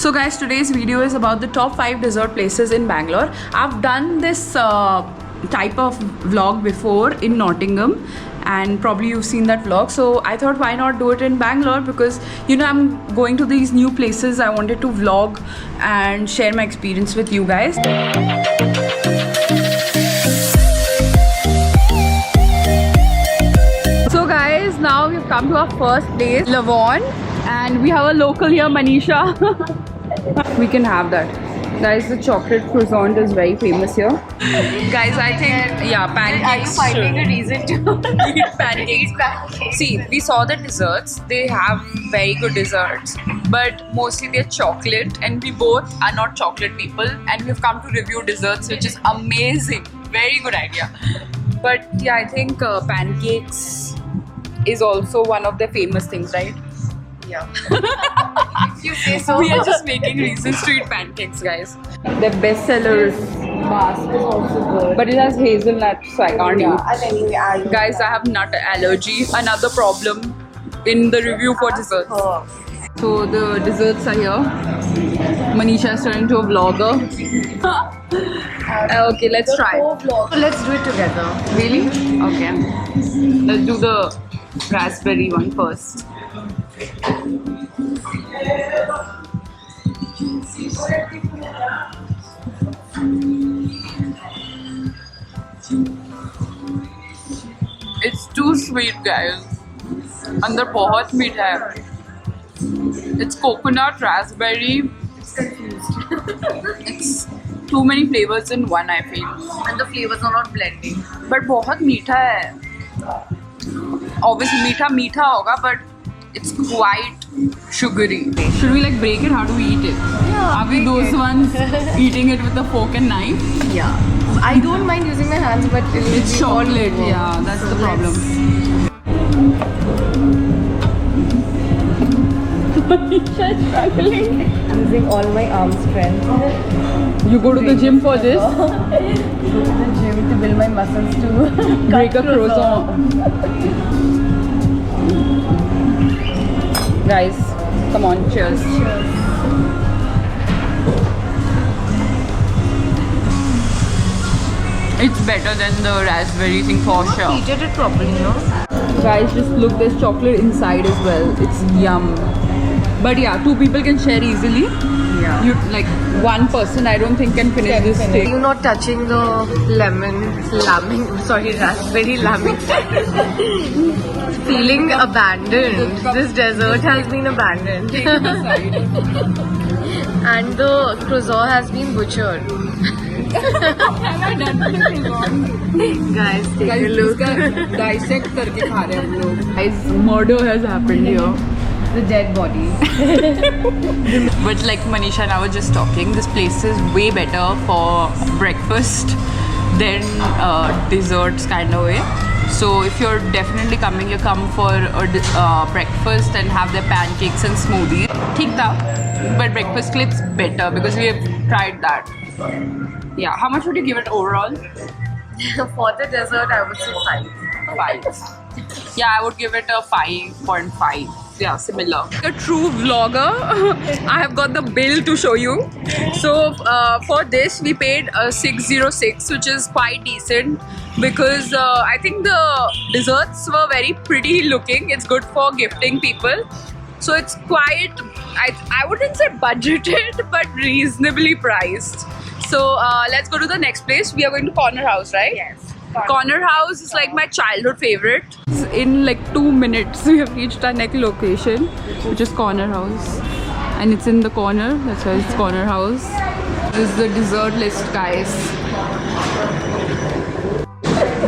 So guys, today's video is about the top 5 dessert places in Bangalore. I've done this type of vlog before in Nottingham, and probably you've seen that vlog. So I thought, why not do it in Bangalore, because you know I'm going to these new places. I wanted to vlog and share my experience with you guys. So guys, now we've come to our first place, Lavon, and we have a local here, Manisha. We can have that. Guys, the chocolate croissant is very famous here. Guys, I think, yeah, pancakes. Are you finding a reason to eat pancakes? See, we saw the desserts. They have very good desserts, but mostly they're chocolate, and we both are not chocolate people, and we've come to review desserts, which is amazing. Very good idea. But yeah, I think pancakes is also one of the famous things, right? Yeah. If you say so. We are just making reasons to eat pancakes, guys. The best sellers. Mask is also good. But it has hazelnut, so I can't eat. And anyway, Guys, I have nut allergy. Another problem in the review for desserts. So the desserts are here. Manisha is turning to a vlogger. Okay, let's try. So let's do it together. Really? Okay. Let's do the raspberry one first. It's too sweet, guys. अंदर बहुत मीठा है. It's coconut, raspberry. It's confused. It's too many flavors in one, I feel. And the flavors are not blending. But बहुत मीठा है. Obviously मीठा मीठा होगा, but it's quite sugary. Should we like break it? How do we eat it? Yeah, Are we those ones eating it with a fork and knife? Yeah. I don't mind using my hands, but It's chocolate. Yeah, that's the problem. Using all my arm strength. You go to the gym for this? Go to the gym to build my muscles to Break a croissant. Guys, come on, cheers. It's better than the raspberry thing for sure. Heated it properly, no? Guys, just look, there's chocolate inside as well. It's yum. But yeah, 2 people can share easily. Yeah. You like 1 person, I don't think can finish this thing. You're not touching the raspberry lambing. Feeling abandoned. This dessert has been abandoned. And the croissant has been butchered. Guys, take a look. Dissect करके खा रहे हैं हम लोग. Guys, murder has happened here. The dead body. But like Manisha and I were just talking, this place is way better for breakfast than desserts kind of way. So if you're definitely coming, you come for a breakfast and have their pancakes and smoothies. ठीक था, but breakfast clips better because we have tried that. Yeah, how much would you give it overall? For the dessert, I would say 5. 5. Yeah, I would give it a 5.5. Yeah, similar. A true vlogger. I have got the bill to show you. So for this we paid 606, which is quite decent because I think the desserts were very pretty looking. It's good for gifting people. So it's quite, I wouldn't say budgeted, but reasonably priced. So let's go to the next place. We are going to Corner House, right? Yes. Corner House is like my childhood favorite. In like 2 minutes we have reached our next location, which is Corner House, and it's in the corner. That's why it's Corner House. This is the dessert list, guys.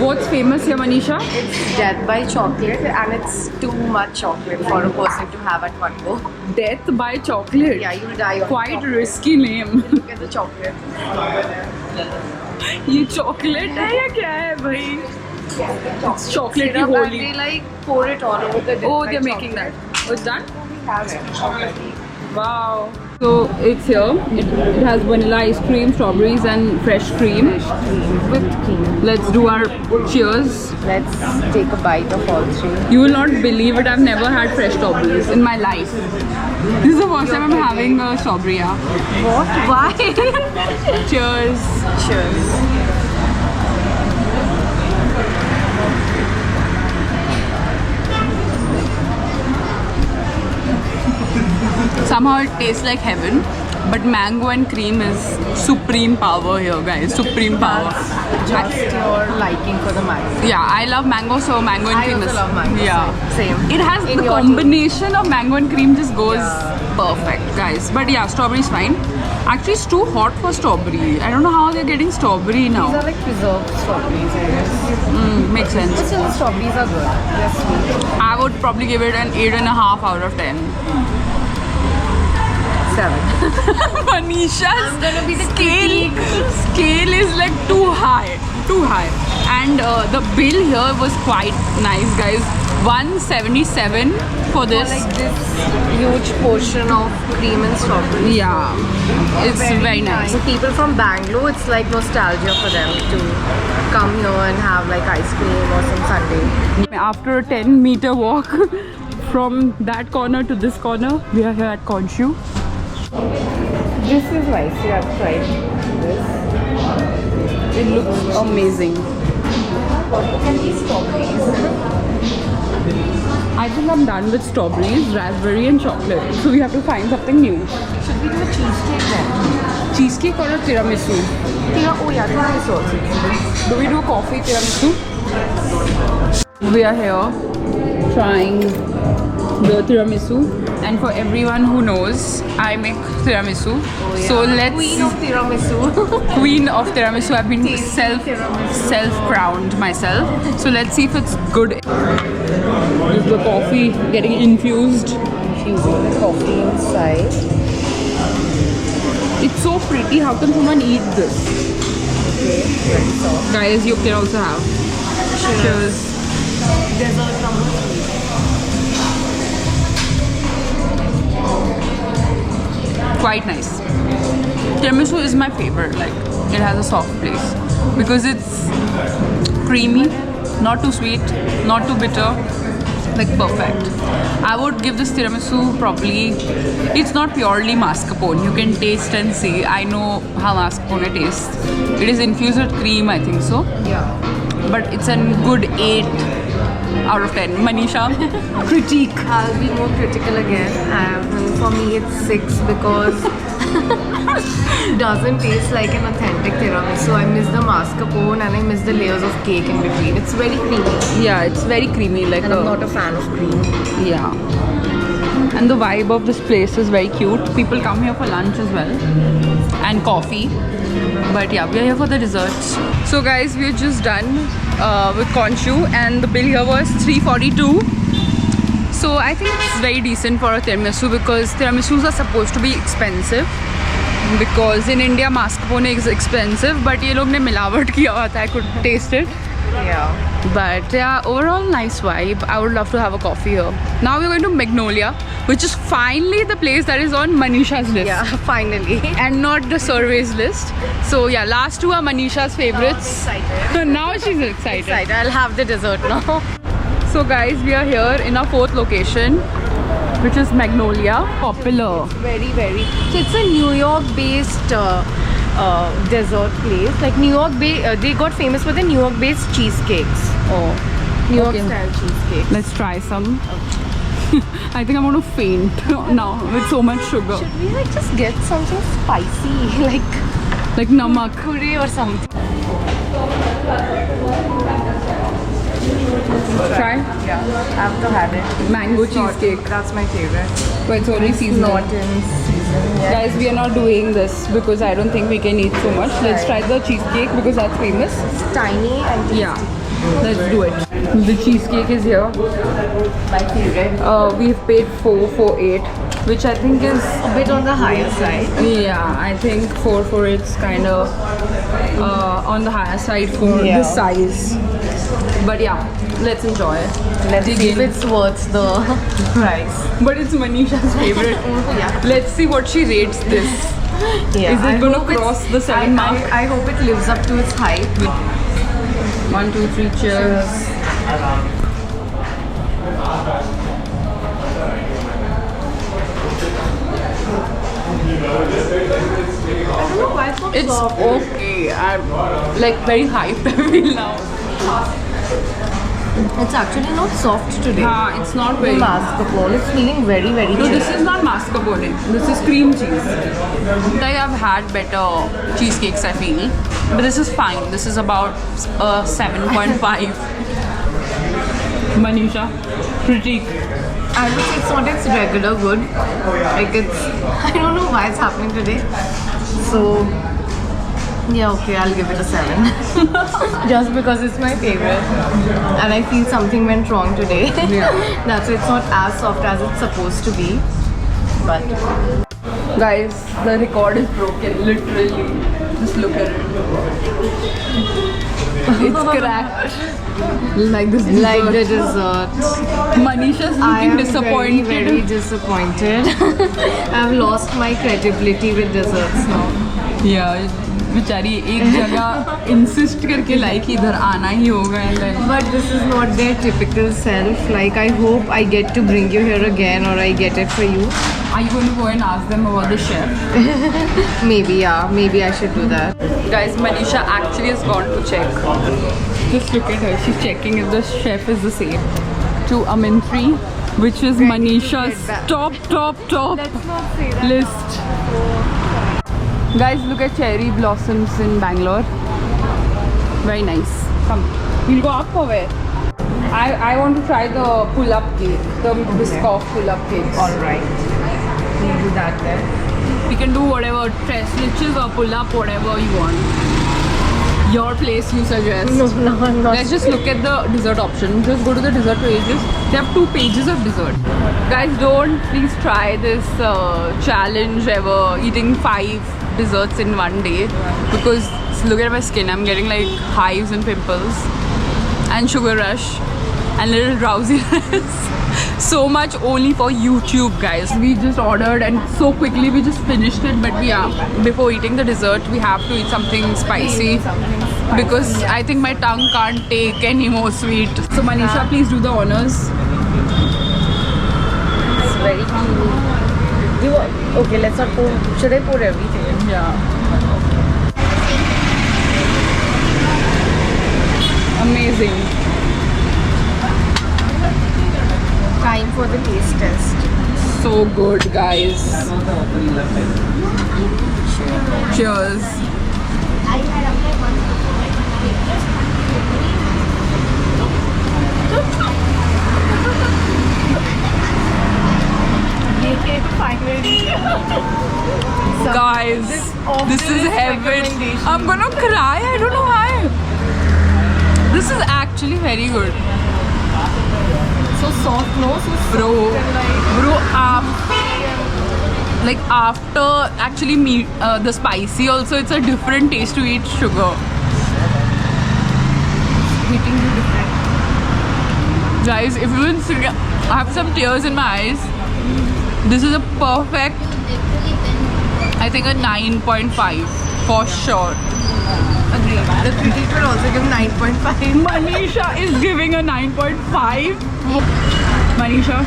What's famous here, Manisha? It's death by chocolate, and it's too much chocolate for a person to have at one go. Death by chocolate. Yeah, you'll die of Quite chocolate. risky name. Look at the chocolate. ये chocolate है या क्या है भाई? It's chocolatey Syrup, and holy. they like pour it all over the death Oh, by they're making chocolate. that. Oh, it's done? We have it. Wow. So it's here. It has vanilla ice cream, strawberries, and fresh cream. With cream. Let's do our cheers. Let's take a bite of all three. You will not believe it. I've never had fresh strawberries in my life. This is the first time I'm having a strawberry. Yeah. What? Why? Cheers. Cheers. Somehow it tastes like heaven, but mango and cream is supreme power here, guys. Supreme power. Just your liking for the mango. Yeah, I love mango, so mango and I cream also is love mango. yeah. Same. It has In the your combination of mango and cream just goes Yeah. perfect, guys. But yeah, strawberry is fine. Actually, it's too hot for strawberry. I don't know how they're getting strawberry now. These are like preserved strawberries, I guess. Makes sense. But still, the strawberries are good. They're sweet. I would probably give it an 8.5 out of 10. 7. Manisha's I'm gonna be the scale is like too high. And the bill here was quite nice, guys. 177 for this. Like this huge portion of cream and strawberries. Yeah, it's very nice. So people from Bangalore, it's like nostalgia for them to come here and have like ice cream or some sundae. After a 10-meter walk from that corner to this corner, we are here at Khonshu. This is nice. You have tried this. It looks amazing. Look at these strawberries. I think I'm done with strawberries, raspberry and chocolate. So we have to find something new. Should we do a cheesecake then? Cheesecake or a tiramisu? Oh yeah, tiramisu also. Do we do coffee tiramisu? We are here trying the tiramisu, and for everyone who knows, I make tiramisu. So let's Queen of tiramisu. Queen of tiramisu. I've been Tiramisu. self-crowned myself. So let's see if it's good. Is the coffee getting infused? Infusing the coffee inside. It's so pretty. How can someone eat this? Okay, very soft. Guys, you can also have. Cheers. Dessert number 3. Quite nice. Tiramisu is my favorite. Like, it has a soft place because it's creamy, not too sweet, not too bitter, like perfect. I would give this tiramisu probably. It's not purely mascarpone. You can taste and see. I know how mascarpone tastes. It is infused with cream, I think so. Yeah. But it's a good 8 out of 10. Manisha, critique. I'll be more critical again. For me, it's 6 because it doesn't taste like an authentic tiramisu. I miss the mascarpone and I miss the layers of cake in between. It's very creamy, Yeah, it's very creamy. Like and I'm not a fan of cream. yeah. And the vibe of this place is very cute. People come here for lunch as well and coffee. But yeah, we are here for the desserts. So guys, we're just done with Khonshu, and the bill here was 342. So I think it's very decent for a tiramisu because tiramisus are supposed to be expensive. Because in India, mascarpone is expensive, but ये लोग ने मिलावट किया हुआ था. I could taste it. Yeah. But yeah, overall nice vibe. I would love to have a coffee here. Now we're going to Magnolia, which is finally the place that is on Manisha's list. Yeah, finally. And not the survey's list. So yeah, last two are Manisha's favorites. Excited. Now she's excited. I'll have the dessert now. So guys, we are here in our 4th location, which is Magnolia. Popular. Very, very. So it's a New York-based dessert place. Like New York, they got famous for the New York-based cheesecakes. Oh, New York okay. style cheesecake. Let's try some. I think I'm going to faint now with so much sugar. Should we like just get something spicy, like Namak. curry or something? Try Yeah, I have to have it. mango It's not- cheesecake. That's my favorite. But it's only seasonal. Not in season yet. Guys, we are not doing this because I don't think we can eat so much. Let's try the cheesecake because that's famous. It's tiny and tasty. Yeah, let's do it. The cheesecake is here. My favorite. We've paid 448. which I think is A bit on the higher side. yeah. I think 4 for it's kind of on the higher side for Yeah. this size. But yeah, let's enjoy. Let's Dig see if in. it's worth the price. But it's Manisha's favorite. Yeah. Let's see what she rates this. Yeah. Is it I gonna hope it's- cross the 7 mark? I hope it lives up to its hype. 1, 2, 3, cheers. I don't know why it's not It's soft. okay. I'm like very hyped. I feel now. It's actually not soft today. It's not The very. mascarpone is feeling very, very No, chilled. this is not mascarpone. This is cream cheese. Like I've had better cheesecakes, I feel, but this is fine. This is about 7.5. Manisha, critique. I would say it's not its regular good. Like it's, I don't know why it's happening today. So, yeah, okay, I'll give it a 7. Just because it's my favorite. And I feel something went wrong today. Yeah. That's why it's not as soft as it's supposed to be. But, Guys, the record is broken. Literally, just look at it. It's cracked. Like this. like the dessert. dessert. Manisha's I looking am disappointed. very, very disappointed. I've lost my credibility with desserts now. Yeah, बेचारी एक जगह insist करके like इधर आना ही होगा and then But this is not their typical self. Like, I hope I get to bring you here again or I get it for you. are you going to go and ask them about the chef? Maybe, yeah. Maybe I should do that. Guys, Manisha actually has gone to check. Just look at her. She's checking if the chef is the same. To Amintri, which is Manisha's get that. top not say list. Guys, look at cherry blossoms in Bangalore. Very nice. Come. We'll go up or where? I want to try the pull-up cake. The Biscoff pull-up cakes. Alright. We'll do that then. We can do whatever, tres leches or pull-up, whatever you want. Your place, you suggest. No, I'm not. Let's just look at the dessert option. Just go to the dessert pages. They have 2 pages of dessert. Guys, don't please try this challenge ever, eating 5 desserts in one day. Because look at my skin. I'm getting like hives and pimples. And sugar rush. And little drowsiness. So much only for YouTube, guys. We just ordered and so quickly we just finished it. But yeah, before eating the dessert, we have to eat something spicy. Because I think my tongue can't take any more sweet. So Manisha, please do the honors. It's very cute. Okay, let's not pour. Should I pour everything? Yeah. Amazing. Time for the taste test. So good, guys. Cheers. Finally. Guys, this is heaven. recommendation. I'm gonna cry. I don't know why. This is actually very good. So soft, no? So soft Bro, and like after actually the spicy also, it's a different taste to eat sugar. hitting you different. Guys, if you will see, I have some tears in my eyes. This is a perfect, I think a 9.5 for sure. Agree. The critics will also give 9.5. Manisha is giving a 9.5. Manisha,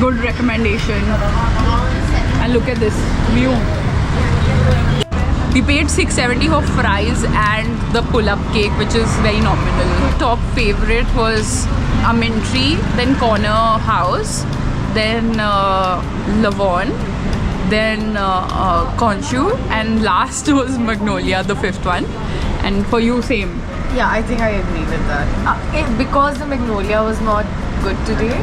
good recommendation. And look at this view. We paid $6.70 for fries and the pull-up cake, which is very nominal. Top favorite was Amintri, then Corner House, then Lavon, then Conchu, and last was Magnolia, the 5th one. And for you, same. Yeah, I think I agree with that. Because the Magnolia was not good today,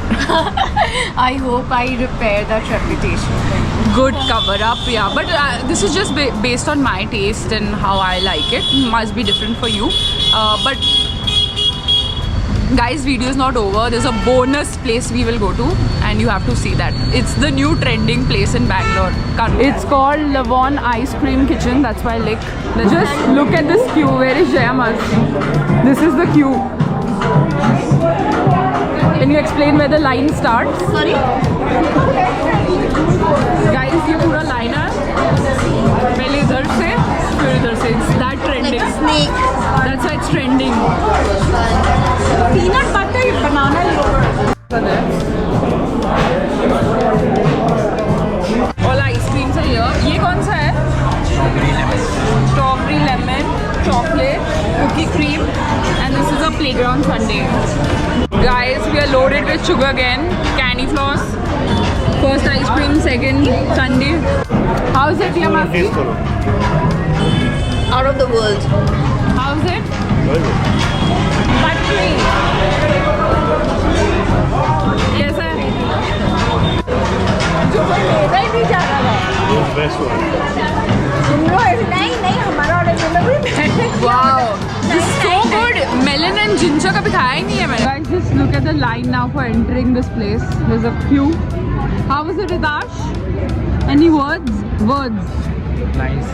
I hope I repair that reputation for you. Good cover up, yeah. But this is just based on my taste and how I like it. Must be different for you. But guys, video is not over. There's a bonus place we will go to, and and you have to see that. It's the new trending place in Bangalore. It's called Lavon Ice Cream Kitchen. That's why just look at this queue. Where is Jayamas? This is the queue. Can you explain where the line starts? Sorry? Guys, ये पूरा line है. पहले इधर से, फिर इधर से. It's that trending. Like a snake. That's why it's trending. Peanut butter banana yogurt. All ice creams are here. ये कौन सा है? Strawberry lemon, chocolate, cookie cream, and this is a playground sundae. Guys, we are loaded with sugar again. Candy floss. First ice cream, second sundae. How's it, Yamasi? Out of the world. How's it? Buttery. कैसा है? जो कोई लेना ही नहीं जा रहा था. Best one. नहीं हमारा order Wow, this is so good. Melon and ginger का भी खाया ही नहीं है मैंने. Guys, just look at the line now for entering this place. There's a queue. How was it, Ridash? Any words? Words. Nice.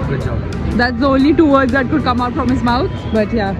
Good job. That's the only 2 words that could come out from his mouth. But yeah.